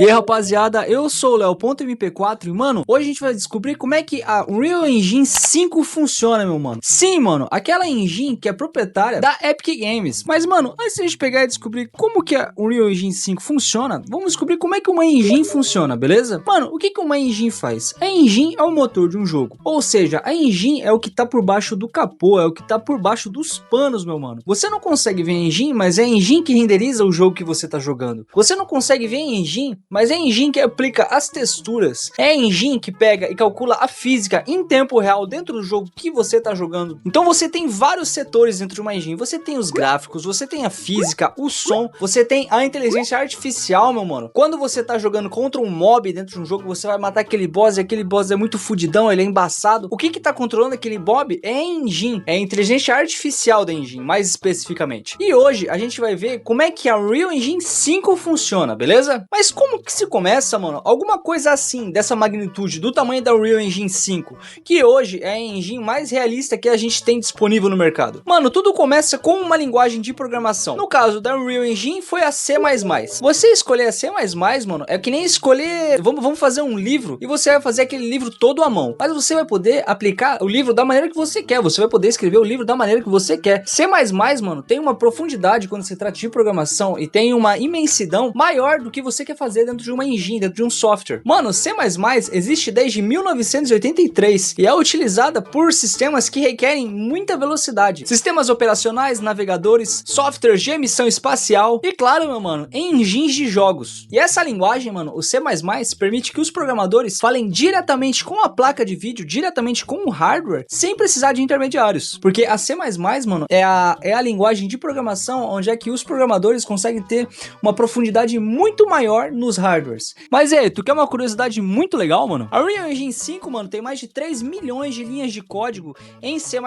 E aí, rapaziada, eu sou o Leo.mp4 e, mano, hoje a gente vai descobrir como é que a Unreal Engine 5 funciona, meu mano. Sim, mano, aquela engine que é proprietária da Epic Games. Mas, mano, antes de a gente pegar e descobrir como que a Unreal Engine 5 funciona, vamos descobrir como é que uma engine funciona, beleza? Mano, o que que uma engine faz? A engine é o motor de um jogo. Ou seja, a engine é o que tá por baixo do capô, é o que tá por baixo dos panos, meu mano. Você não consegue ver a engine, mas é a engine que renderiza o jogo que você tá jogando. Você não consegue ver a engine, mas é a engine que aplica as texturas. É a engine que pega e calcula a física em tempo real dentro do jogo que você tá jogando. Então você tem vários setores dentro de uma engine. Você tem os gráficos, você tem a física, o som, você tem a inteligência artificial, meu mano. Quando você tá jogando contra um mob dentro de um jogo, você vai matar aquele boss e aquele boss é muito fudidão, ele é embaçado. O que que tá controlando aquele mob é a engine, é a inteligência artificial da engine, mais especificamente. E hoje a gente vai ver como é que a Unreal Engine 5 funciona, beleza? Mas como que se começa, mano? Alguma coisa assim, dessa magnitude, do tamanho da Unreal Engine 5, que hoje é a engine mais realista que a gente tem disponível no mercado. Mano, tudo começa com uma linguagem de programação. No caso da Unreal Engine, foi a C++. Você escolher a C++, mano, é que nem escolher... Vamos fazer um livro e você vai fazer aquele livro todo à mão. Mas você vai poder aplicar o livro da maneira que você quer. Você vai poder escrever o livro da maneira que você quer. C++, mano, tem uma profundidade quando se trata de programação e tem uma imensidão maior do que você quer fazer dentro de uma engine, dentro de um software. Mano, C++ existe desde 1983 e é utilizada por sistemas que requerem muita velocidade. Sistemas operacionais, navegadores, softwares de emissão espacial e, claro, meu mano, engines de jogos. E essa linguagem, mano, o C++, permite que os programadores falem diretamente com a placa de vídeo, diretamente com o hardware, sem precisar de intermediários. Porque a C++, mano, é a linguagem de programação onde é que os programadores conseguem ter uma profundidade muito maior nos hardwares. Mas aí, tu quer uma curiosidade muito legal, mano? A Unreal Engine 5, mano, tem mais de 3 milhões de linhas de código em C++.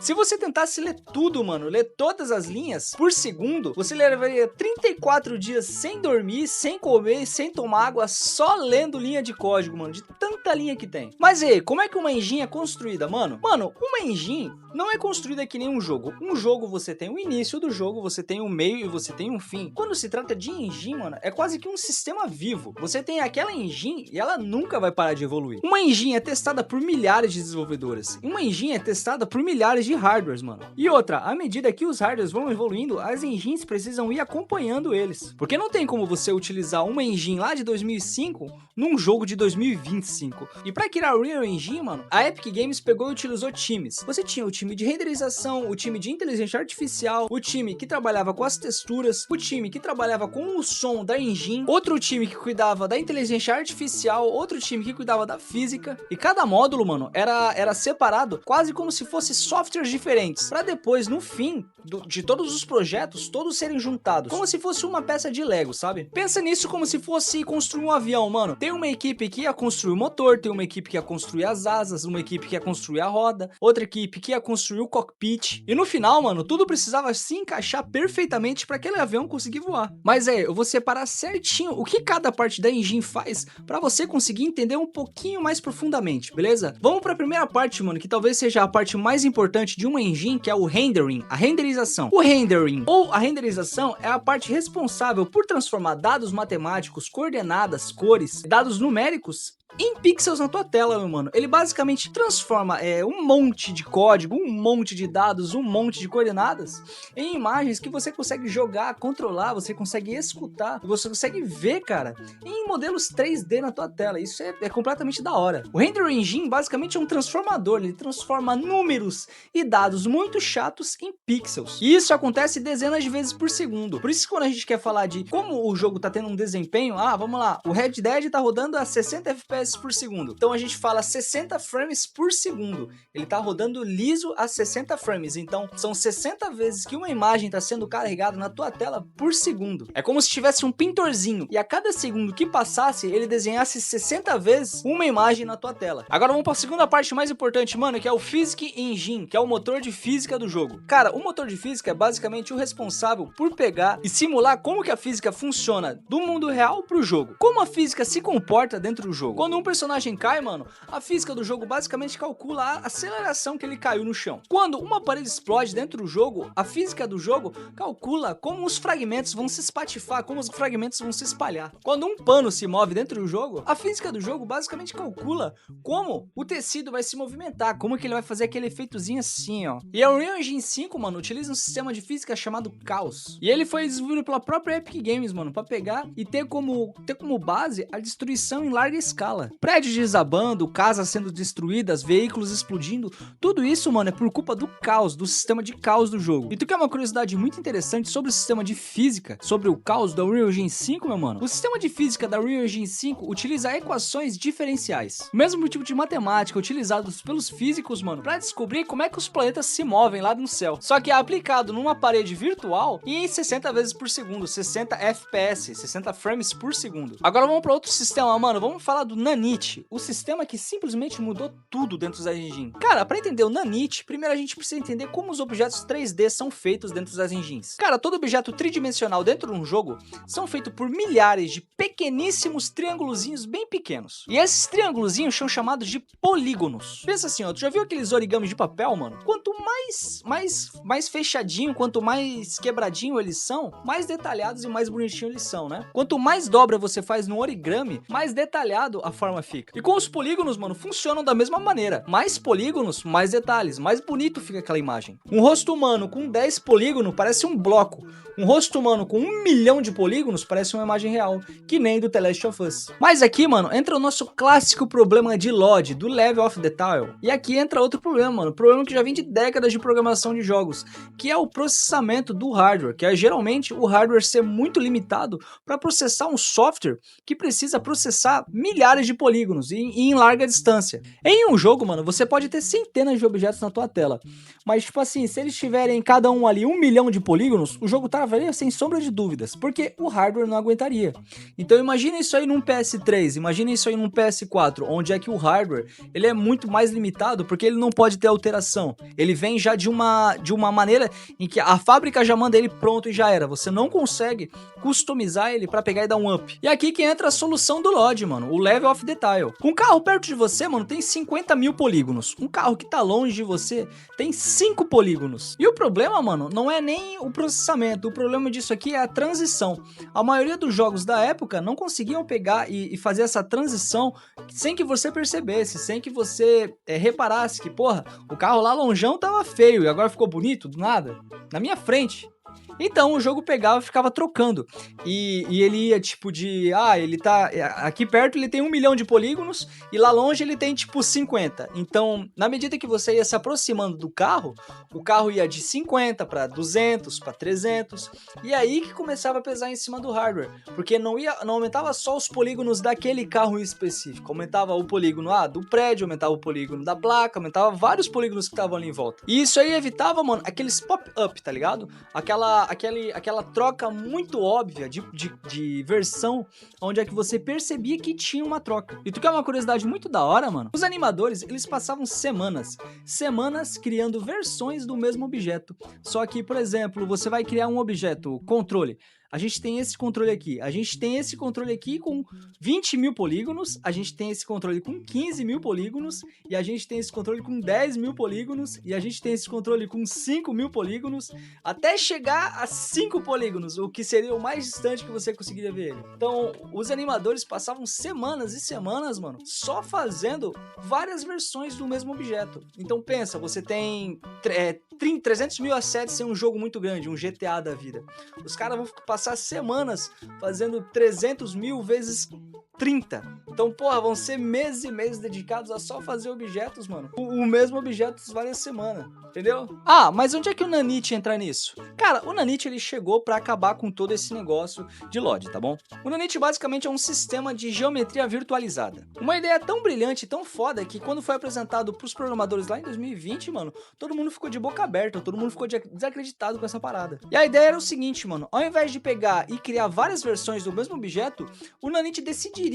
Se você tentasse ler tudo, mano, ler todas as linhas por segundo, você levaria 34 dias sem dormir, sem comer, sem tomar água, só lendo linha de código, mano, de tanta linha que tem. Mas aí, como é que uma engine é construída, mano? Mano, uma engine não é construída que nem um jogo. Um jogo você tem o início do jogo, você tem o meio e você tem um fim. Quando se trata de engine, mano, é quase que um sistema vivo. Você tem aquela engine e ela nunca vai parar de evoluir. Uma engine é testada por milhares de desenvolvedores. Uma engine é testada por milhares de hardwares, mano. E outra, à medida que os hardwares vão evoluindo, as engines precisam ir acompanhando eles. Porque não tem como você utilizar uma engine lá de 2005 num jogo de 2025. E pra criar a Unreal Engine, mano, a Epic Games pegou e utilizou times. Você tinha o time de renderização, o time de inteligência artificial, o time que trabalhava com as texturas, o time que trabalhava com o som da engine, outro time que cuidava da inteligência artificial, outro time que cuidava da física. E cada módulo, mano, era separado quase como se fosse softwares diferentes, pra depois, no fim de todos os projetos, todos serem juntados, como se fosse uma peça de Lego, sabe? Pensa nisso como se fosse construir um avião, mano. Tem uma equipe que ia construir o motor, tem uma equipe que ia construir as asas, uma equipe que ia construir a roda, outra equipe que ia construir o cockpit. E no final, mano, tudo precisava se encaixar perfeitamente para aquele avião conseguir voar. Mas eu vou separar certinho o que cada parte da engine faz para você conseguir entender um pouquinho mais profundamente, beleza? Vamos para a primeira parte, mano, que talvez seja a parte mais importante de uma engine, que é o rendering, a renderização. O rendering ou a renderização é a parte responsável por transformar dados matemáticos, coordenadas, cores, dados numéricos em pixels na tua tela, meu mano. Ele basicamente transforma um monte de código, um monte de dados, um monte de coordenadas em imagens que você consegue jogar, controlar, você consegue escutar, você consegue ver, cara, em modelos 3D na tua tela. Isso é completamente da hora. O Render Engine basicamente é um transformador, ele transforma números e dados muito chatos em pixels. E isso acontece dezenas de vezes por segundo. Por isso que quando a gente quer falar de como o jogo tá tendo um desempenho, vamos lá, o Red Dead tá rodando a 60 FPS por segundo. Então a gente fala 60 frames por segundo. Ele tá rodando liso a 60 frames. Então são 60 vezes que uma imagem tá sendo carregada na tua tela por segundo. É como se tivesse um pintorzinho e a cada segundo que passasse, ele desenhasse 60 vezes uma imagem na tua tela. Agora vamos para a segunda parte mais importante, mano, que é o Physics Engine, que é o motor de física do jogo. Cara, o motor de física é basicamente o responsável por pegar e simular como que a física funciona do mundo real pro jogo. Como a física se comporta dentro do jogo. Quando Quando um personagem cai, mano, a física do jogo basicamente calcula a aceleração que ele caiu no chão. Quando uma parede explode dentro do jogo, a física do jogo calcula como os fragmentos vão se espatifar, como os fragmentos vão se espalhar. Quando um pano se move dentro do jogo, a física do jogo basicamente calcula como o tecido vai se movimentar, como que ele vai fazer aquele efeitozinho assim, ó. E a Unreal Engine 5, mano, utiliza um sistema de física chamado Caos. E ele foi desenvolvido pela própria Epic Games, mano, pra pegar e ter como base a destruição em larga escala. Prédios desabando, casas sendo destruídas, veículos explodindo, tudo isso, mano, é por culpa do caos, do sistema de caos do jogo. E tu quer uma curiosidade muito interessante sobre o sistema de física, sobre o caos da Unreal Engine 5, meu mano? O sistema de física da Unreal Engine 5 utiliza equações diferenciais, o mesmo tipo de matemática utilizados pelos físicos, mano, pra descobrir como é que os planetas se movem lá no céu. Só que é aplicado numa parede virtual e em 60 vezes por segundo, 60 FPS, 60 frames por segundo. Agora vamos para outro sistema, mano, vamos falar do Nanite, o sistema que simplesmente mudou tudo dentro da engine. Cara, para entender o Nanite, primeiro a gente precisa entender como os objetos 3D são feitos dentro das engines. Cara, todo objeto tridimensional dentro de um jogo são feitos por milhares de pequeníssimos triângulozinhos bem pequenos. E esses triângulozinhos são chamados de polígonos. Pensa assim, ó, tu já viu aqueles origamis de papel, mano? Quanto mais fechadinho, quanto mais quebradinho eles são, mais detalhados e mais bonitinho eles são, né? Quanto mais dobra você faz no origami, mais detalhado a forma fica. E com os polígonos, mano, funcionam da mesma maneira. Mais polígonos, mais detalhes, mais bonito fica aquela imagem. Um rosto humano com 10 polígonos parece um bloco. Um rosto humano com 1 milhão de polígonos parece uma imagem real, que nem do The Last of Us. Mas aqui, mano, entra o nosso clássico problema de LOD, do Level of Detail. E aqui entra outro problema, mano, problema que já vem de décadas de programação de jogos, que é o processamento do hardware, que é geralmente o hardware ser muito limitado para processar um software que precisa processar milhares de polígonos e em larga distância. Em um jogo, mano, você pode ter centenas de objetos na tua tela, mas tipo assim, se eles tiverem cada um ali 1 milhão de polígonos, o jogo travaria sem sombra de dúvidas, porque o hardware não aguentaria. Então imagina isso aí num PS3, imagina isso aí num PS4, onde é que o hardware ele é muito mais limitado, porque ele não pode ter alteração. Ele vem já de uma maneira em que a fábrica já manda ele pronto e já era. Você não consegue customizar ele para pegar e dar um up. E aqui que entra a solução do LOD, mano, o Level of Detail. Um carro perto de você, mano, tem 50 mil polígonos. Um carro que tá longe de você tem 5 polígonos. E o problema, mano, não é nem o processamento. O problema disso aqui é a transição. A maioria dos jogos da época não conseguiam pegar e fazer essa transição sem que você percebesse, sem que você reparasse que, porra, o carro lá longeão tava feio e agora ficou bonito do nada, na minha frente. Então o jogo pegava e ficava trocando. E ele ia tipo de... ele tá... Aqui perto ele tem 1 milhão de polígonos e lá longe ele tem tipo 50. Então, na medida que você ia se aproximando do carro, o carro ia de 50 para 200, para 300. E aí que começava a pesar em cima do hardware. Porque não aumentava só os polígonos daquele carro em específico. Aumentava o polígono do prédio, aumentava o polígono da placa, aumentava vários polígonos que estavam ali em volta. E isso aí evitava, mano, aqueles pop-up, tá ligado? Aquela troca muito óbvia de versão, onde é que você percebia que tinha uma troca. E tu quer uma curiosidade muito da hora, mano? Os animadores, eles passavam semanas criando versões do mesmo objeto. Só que, por exemplo, você vai criar um objeto, controle. A gente tem esse controle aqui, a gente tem esse controle aqui com 20 mil polígonos, a gente tem esse controle com 15 mil polígonos, e a gente tem esse controle com 10 mil polígonos, e a gente tem esse controle com 5 mil polígonos, até chegar a 5 polígonos, o que seria o mais distante que você conseguiria ver ele. Então, os animadores passavam semanas e semanas, mano, só fazendo várias versões do mesmo objeto. Então pensa, você tem 300 mil assets em um jogo muito grande, um GTA da vida. Os caras vão passar semanas fazendo 300 mil vezes 30. Então, porra, vão ser meses e meses dedicados a só fazer objetos, mano. O mesmo objeto várias semanas, entendeu? Mas onde é que o Nanite entra nisso? Cara, o Nanite ele chegou pra acabar com todo esse negócio de LOD, tá bom? O Nanite basicamente é um sistema de geometria virtualizada. Uma ideia tão brilhante, tão foda, que quando foi apresentado pros programadores lá em 2020, mano, todo mundo ficou de boca aberta, todo mundo ficou desacreditado com essa parada. E a ideia era o seguinte, mano, ao invés de pegar e criar várias versões do mesmo objeto, o Nanite decidiria,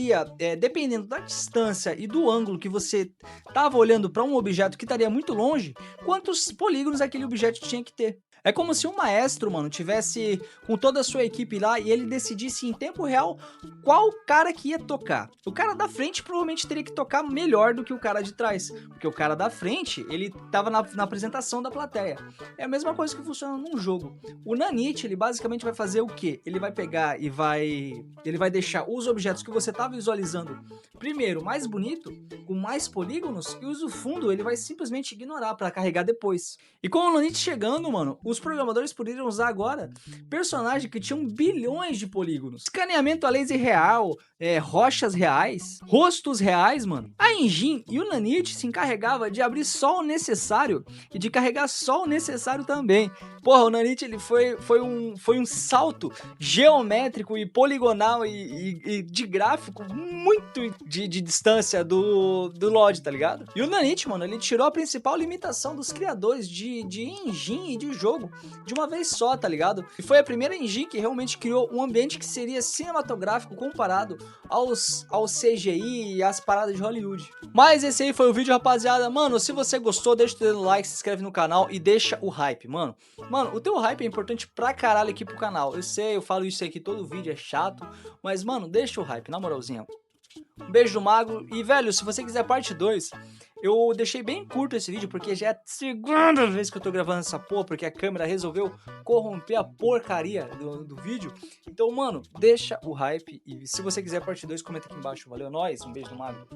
dependendo da distância e do ângulo que você tava olhando para um objeto que estaria muito longe, quantos polígonos aquele objeto tinha que ter. É como se um maestro, mano, tivesse com toda a sua equipe lá e ele decidisse em tempo real qual cara que ia tocar. O cara da frente provavelmente teria que tocar melhor do que o cara de trás, porque o cara da frente, ele tava na apresentação da plateia. É a mesma coisa que funciona num jogo. O Nanite, ele basicamente vai fazer o quê? Ele vai pegar e ele vai deixar os objetos que você tá visualizando primeiro mais bonito, com mais polígonos, e o fundo ele vai simplesmente ignorar para carregar depois. E com o Nanite chegando, mano, os programadores poderiam usar agora personagens que tinham bilhões de polígonos, escaneamento a laser real, rochas reais, rostos reais, mano. A Engine e o Nanite se encarregava de abrir só o necessário e de carregar só o necessário também. Porra, o Nanite ele foi um salto geométrico e poligonal e de gráfico muito de distância do LoD, tá ligado? E o Nanite, mano, ele tirou a principal limitação dos criadores de engine e de jogo de uma vez só, tá ligado? E foi a primeira engine que realmente criou um ambiente que seria cinematográfico comparado ao CGI e às paradas de Hollywood. Mas esse aí foi o vídeo, rapaziada. Mano, se você gostou, deixa o dedo no like, se inscreve no canal e deixa o hype, mano. Mano, o teu hype é importante pra caralho aqui pro canal. Eu sei, eu falo isso aqui todo vídeo, é chato, mas, mano, deixa o hype, na moralzinha. Um beijo do Mago. E, velho, se você quiser parte 2, eu deixei bem curto esse vídeo, porque já é a segunda vez que eu tô gravando essa porra, porque a câmera resolveu corromper a porcaria do vídeo. Então, mano, deixa o hype. E se você quiser parte 2, comenta aqui embaixo. Valeu, nós. Um beijo do Mago.